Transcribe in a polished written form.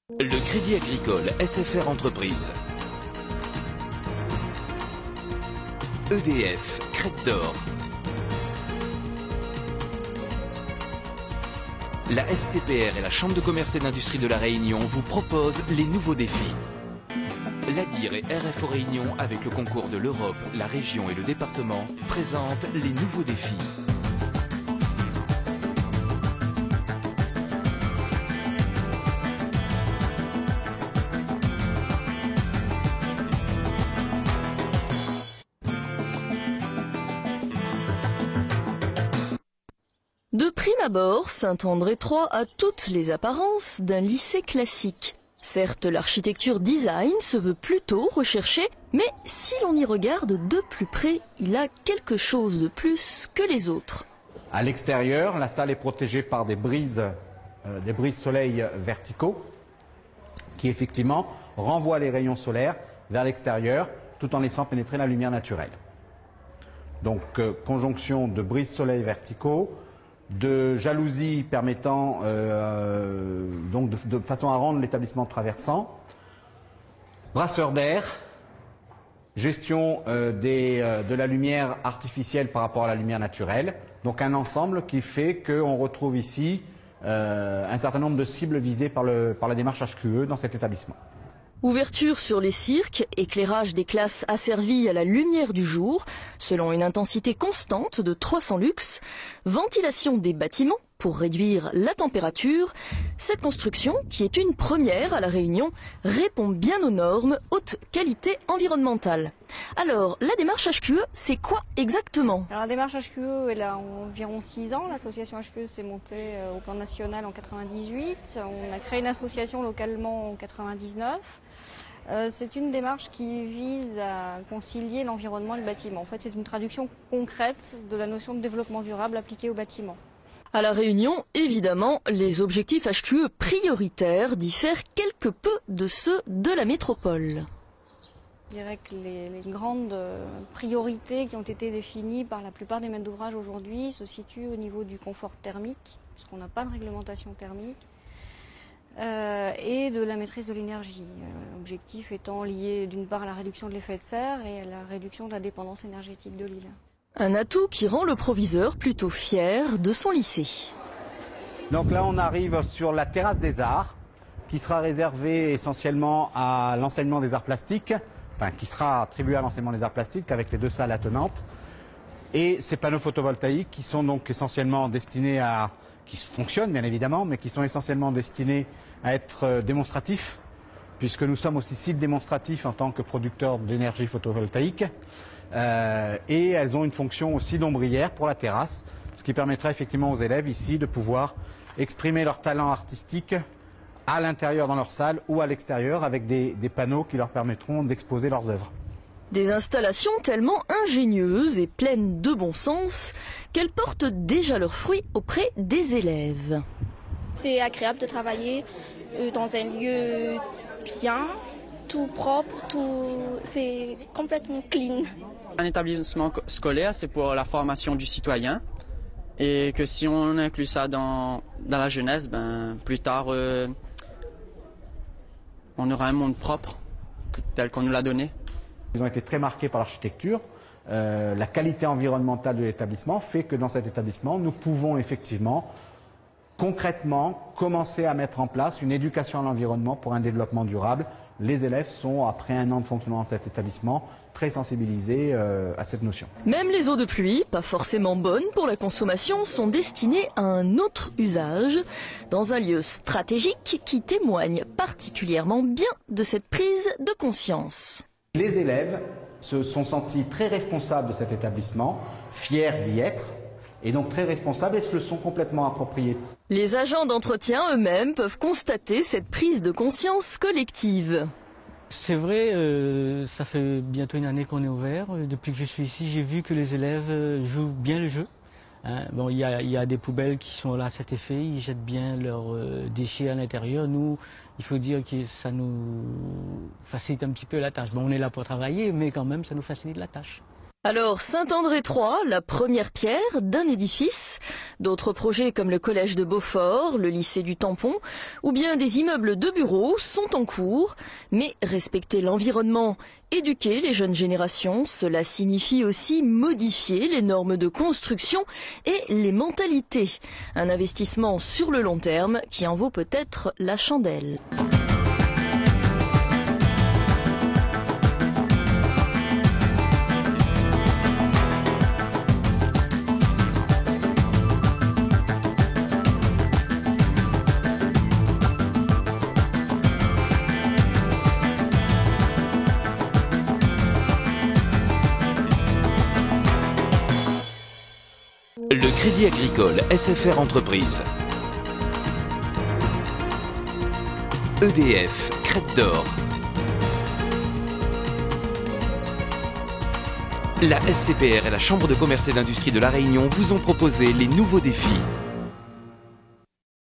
Le Crédit Agricole SFR Entreprise. EDF, Crête d'Or. La SCPR et la Chambre de commerce et d'industrie de la Réunion vous proposent les nouveaux défis. L'ADIR et RFO Réunion, avec le concours de l'Europe, la région et le département, présentent les nouveaux défis. De prime abord, Saint-André III a toutes les apparences d'un lycée classique. Certes, l'architecture design se veut plutôt recherchée, mais si l'on y regarde de plus près, il a quelque chose de plus que les autres. À l'extérieur, la salle est protégée par des brises soleil verticaux qui effectivement renvoient les rayons solaires vers l'extérieur tout en laissant pénétrer la lumière naturelle. Donc conjonction de brises soleil verticaux, de jalousies permettant donc de façon à rendre l'établissement traversant, brasseur d'air, gestion de la lumière artificielle par rapport à la lumière naturelle, donc un ensemble qui fait qu'on retrouve ici un certain nombre de cibles visées par la démarche HQE dans cet établissement. Ouverture sur les cirques, éclairage des classes asservies à la lumière du jour, selon une intensité constante de 300 lux, ventilation des bâtiments pour réduire la température. Cette construction, qui est une première à La Réunion, répond bien aux normes haute qualité environnementale. Alors, la démarche HQE, c'est quoi exactement? Alors, la démarche HQE, elle a environ 6 ans. L'association HQE s'est montée au plan national en 98. On a créé une association localement en 99. C'est une démarche qui vise à concilier l'environnement et le bâtiment. En fait, c'est une traduction concrète de la notion de développement durable appliquée au bâtiment. À La Réunion, évidemment, les objectifs HQE prioritaires diffèrent quelque peu de ceux de la métropole. Je dirais que les grandes priorités qui ont été définies par la plupart des maîtres d'ouvrage aujourd'hui se situent au niveau du confort thermique, puisqu'on n'a pas de réglementation thermique, et de la maîtrise de l'énergie. L'objectif étant lié d'une part à la réduction de l'effet de serre et à la réduction de la dépendance énergétique de l'île. Un atout qui rend le proviseur plutôt fier de son lycée. Donc là, on arrive sur la terrasse des arts, qui sera réservée essentiellement à l'enseignement des arts plastiques, enfin qui sera attribuée à l'enseignement des arts plastiques avec les 2 salles attenantes. Et ces panneaux photovoltaïques qui sont donc essentiellement destinés à, qui fonctionnent bien évidemment, mais qui sont essentiellement destinés à être démonstratifs, puisque nous sommes aussi site démonstratif en tant que producteur d'énergie photovoltaïque. Et elles ont une fonction aussi d'ombrière pour la terrasse, ce qui permettra effectivement aux élèves ici de pouvoir exprimer leur talent artistique à l'intérieur dans leur salle ou à l'extérieur avec des panneaux qui leur permettront d'exposer leurs œuvres. Des installations tellement ingénieuses et pleines de bon sens qu'elles portent déjà leurs fruits auprès des élèves. C'est agréable de travailler dans un lieu bien, tout propre, c'est complètement clean. Un établissement scolaire, c'est pour la formation du citoyen et que si on inclut ça dans la jeunesse, plus tard on aura un monde propre tel qu'on nous l'a donné. Ils ont été très marqués par l'architecture. La qualité environnementale de l'établissement fait que dans cet établissement, nous pouvons effectivement concrètement commencer à mettre en place une éducation à l'environnement pour un développement durable. Les élèves sont, après 1 an de fonctionnement de cet établissement, très sensibilisés à cette notion. Même les eaux de pluie, pas forcément bonnes pour la consommation, sont destinées à un autre usage, dans un lieu stratégique qui témoigne particulièrement bien de cette prise de conscience. Les élèves se sont sentis très responsables de cet établissement, fiers d'y être, et donc très responsables et se le sont complètement appropriés. Les agents d'entretien eux-mêmes peuvent constater cette prise de conscience collective. C'est vrai, ça fait bientôt 1 année qu'on est ouvert. Depuis que je suis ici, j'ai vu que les élèves jouent bien le jeu. Bon, il y a des poubelles qui sont là à cet effet, ils jettent bien leurs déchets à l'intérieur. Nous, il faut dire que ça nous facilite un petit peu la tâche. Bon, on est là pour travailler, mais quand même, ça nous facilite la tâche. Alors, Saint-André 3, la première pierre d'un édifice. D'autres projets comme le collège de Beaufort, le lycée du Tampon ou bien des immeubles de bureaux sont en cours. Mais respecter l'environnement, éduquer les jeunes générations, cela signifie aussi modifier les normes de construction et les mentalités. Un investissement sur le long terme qui en vaut peut-être la chandelle. Le Crédit Agricole SFR Entreprise. EDF, Crête d'Or. La SCPR et la Chambre de commerce et d'industrie de La Réunion vous ont proposé les nouveaux défis.